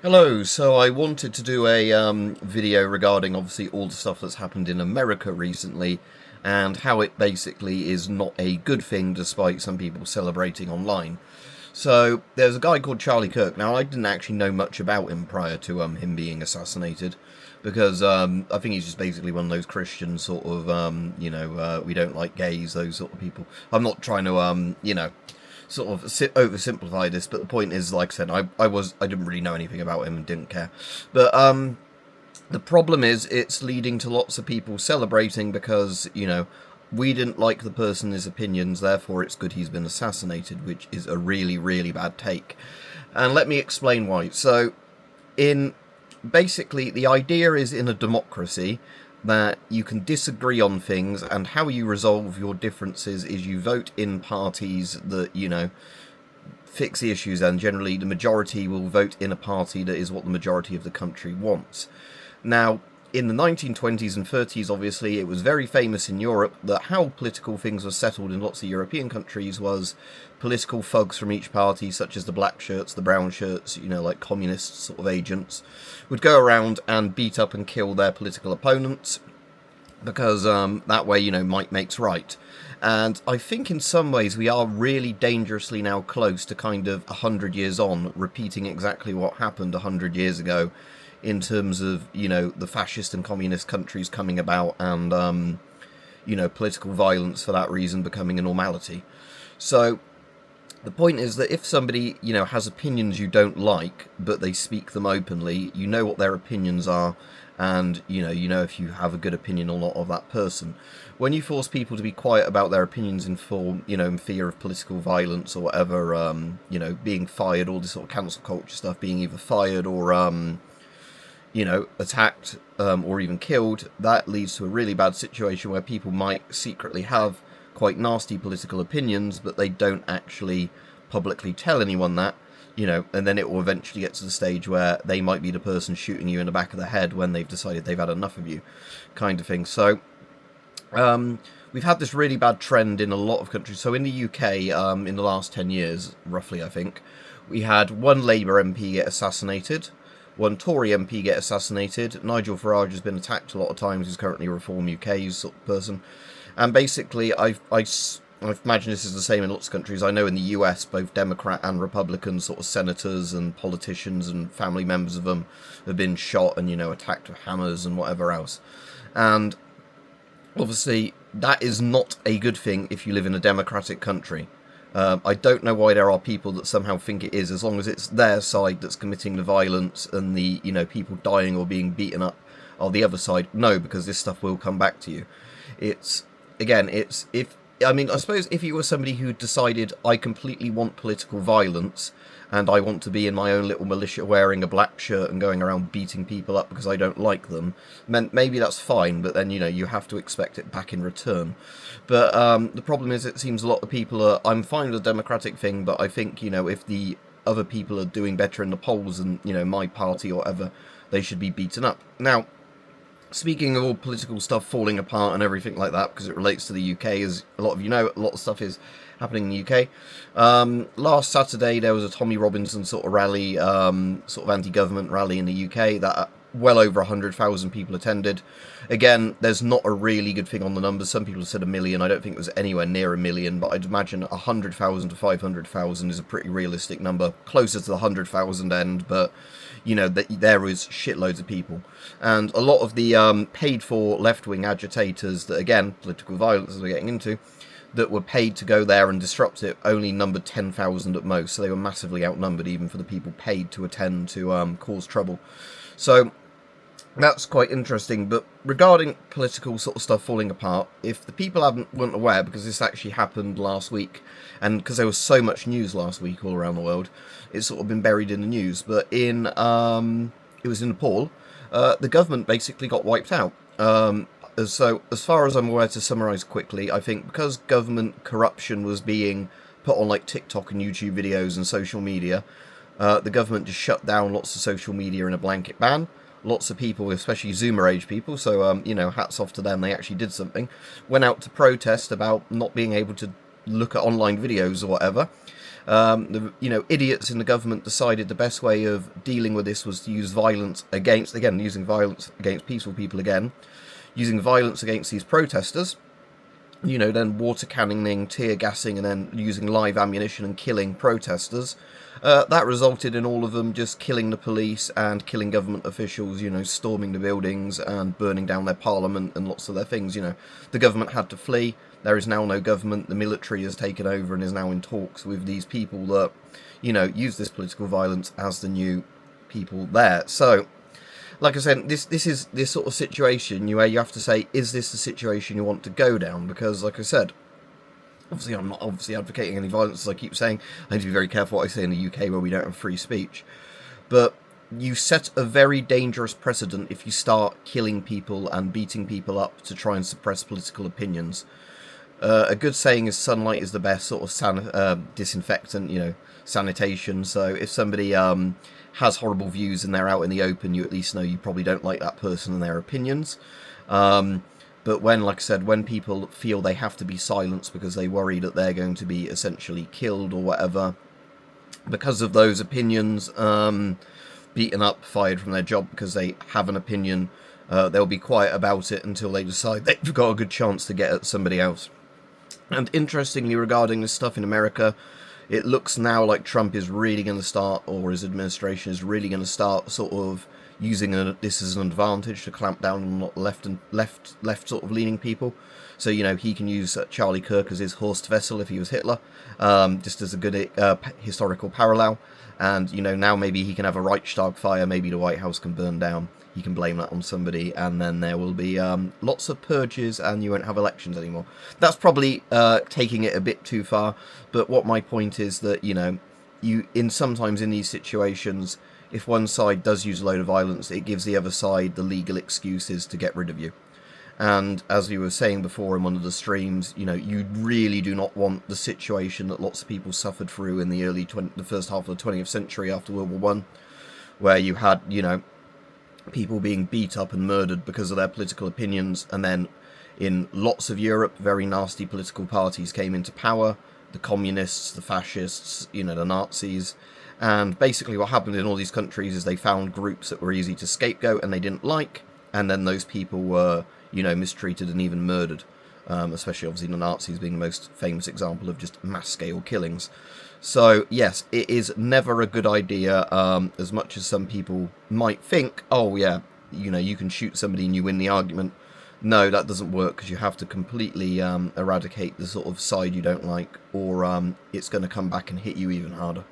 Hello, so I wanted to do a video regarding obviously all the stuff that's happened in America recently and how it basically is not a good thing despite some people celebrating online. So there's a guy called Charlie Kirk. Now I didn't actually know much about him prior to him being assassinated because I think he's just basically one of those Christian sort of, we don't like gays, those sort of people. I'm not trying to, sort of oversimplify this, but the point is, like I said, I didn't really know anything about him and didn't care. But the problem is it's leading to lots of people celebrating because, we didn't like the person, his opinions, therefore it's good he's been assassinated, which is a really, really bad take. And let me explain why. So, in basically, the idea is in a democracy that you can disagree on things, and how you resolve your differences is you vote in parties that, fix the issues, and generally the majority will vote in a party that is what the majority of the country wants. Now, in the 1920s and 30s, obviously, it was very famous in Europe that how political things were settled in lots of European countries was political thugs from each party, such as the black shirts, the brown shirts, like communist sort of agents, would go around and beat up and kill their political opponents because that way, might makes right. And I think in some ways we are really dangerously now close to kind of 100 years on, repeating exactly what happened 100 years ago in terms of, the fascist and communist countries coming about and, political violence for that reason becoming a normality. So the point is that if somebody, has opinions you don't like, but they speak them openly, you know what their opinions are, and, if you have a good opinion or not of that person. When you force people to be quiet about their opinions in in fear of political violence or whatever, being fired, all this sort of cancel culture stuff, being either fired or, attacked or even killed, that leads to a really bad situation where people might secretly have quite nasty political opinions, but they don't actually publicly tell anyone that, and then it will eventually get to the stage where they might be the person shooting you in the back of the head when they've decided they've had enough of you, kind of thing. So, we've had this really bad trend in a lot of countries. So in the UK, in the last 10 years, roughly, I think, we had one Labour MP get assassinated, one Tory MP get assassinated. Nigel Farage has been attacked a lot of times. He's currently Reform UK's sort of person. And basically, I imagine this is the same in lots of countries. I know in the US, both Democrat and Republican sort of senators and politicians and family members of them have been shot and, attacked with hammers and whatever else. And obviously, that is not a good thing if you live in a democratic country. I don't know why there are people that somehow think it is, as long as it's their side that's committing the violence and the, people dying or being beaten up are the other side. No, because this stuff will come back to you. I suppose if you were somebody who decided, I completely want political violence and I want to be in my own little militia wearing a black shirt and going around beating people up because I don't like them, maybe that's fine, but then, you have to expect it back in return. But the problem is it seems a lot of people are, I'm fine with the democratic thing, but I think, if the other people are doing better in the polls than, my party or whatever, they should be beaten up. Now, speaking of all political stuff falling apart and everything like that, because it relates to the UK, as a lot of you know, a lot of stuff is happening in the UK. Last Saturday, there was a Tommy Robinson sort of rally, sort of anti-government rally in the UK that well over 100,000 people attended. Again, there's not a really good thing on the numbers. Some people have said 1 million. I don't think it was anywhere near 1 million, but I'd imagine 100,000 to 500,000 is a pretty realistic number, closer to the 100,000 end, but there is shitloads of people. And a lot of the paid-for left-wing agitators that, again, political violence as we're getting into, that were paid to go there and disrupt it only numbered 10,000 at most, so they were massively outnumbered even for the people paid to attend to cause trouble. So that's quite interesting. But regarding political sort of stuff falling apart, if the people weren't aware, because this actually happened last week, and because there was so much news last week all around the world, it's sort of been buried in the news. But it was in Nepal, the government basically got wiped out. So, as far as I'm aware, to summarise quickly, I think because government corruption was being put on like TikTok and YouTube videos and social media, the government just shut down lots of social media in a blanket ban. Lots of people, especially Zoomer age people, so, hats off to them, they actually did something, went out to protest about not being able to look at online videos or whatever. Idiots in the government decided the best way of dealing with this was to use violence against, again, using violence against peaceful people again, using violence against these protesters, then water cannoning, tear gassing, and then using live ammunition and killing protesters. That resulted in all of them just killing the police and killing government officials, storming the buildings and burning down their parliament and lots of their things. The government had to flee. There is now no government. The military has taken over and is now in talks with these people that, use this political violence as the new people there. So, like I said, this is this sort of situation where you have to say, is this the situation you want to go down? Because, like I said, obviously I'm not advocating any violence, as I keep saying. I need to be very careful what I say in the UK where we don't have free speech. But you set a very dangerous precedent if you start killing people and beating people up to try and suppress political opinions. A good saying is sunlight is the best sort of disinfectant, sanitation. So if somebody has horrible views and they're out in the open, you at least know you probably don't like that person and their opinions. But when, like I said, when people feel they have to be silenced because they worry that they're going to be essentially killed or whatever because of those opinions, beaten up, fired from their job because they have an opinion, they'll be quiet about it until they decide they've got a good chance to get at somebody else. And interestingly, regarding this stuff in America, it looks now like Trump is really going to start, or his administration is really going to start sort of using this as an advantage to clamp down on left sort of leaning people. So, he can use Charlie Kirk as his Horst Wessel if he was Hitler, just as a good historical parallel. And, now maybe he can have a Reichstag fire, maybe the White House can burn down. He can blame that on somebody, and then there will be lots of purges, and you won't have elections anymore. That's probably taking it a bit too far, but what my point is that, sometimes in these situations, if one side does use a load of violence, it gives the other side the legal excuses to get rid of you. And as we were saying before in one of the streams, you really do not want the situation that lots of people suffered through in the first half of the 20th century after World War I, where you had, people being beat up and murdered because of their political opinions, and then in lots of Europe, very nasty political parties came into power, the communists, the fascists, the Nazis, and basically what happened in all these countries is they found groups that were easy to scapegoat and they didn't like, and then those people were, mistreated and even murdered, especially obviously the Nazis being the most famous example of just mass-scale killings. So, yes, it is never a good idea, as much as some people might think, oh, yeah, you can shoot somebody and you win the argument. No, that doesn't work, because you have to completely eradicate the sort of side you don't like, or it's going to come back and hit you even harder.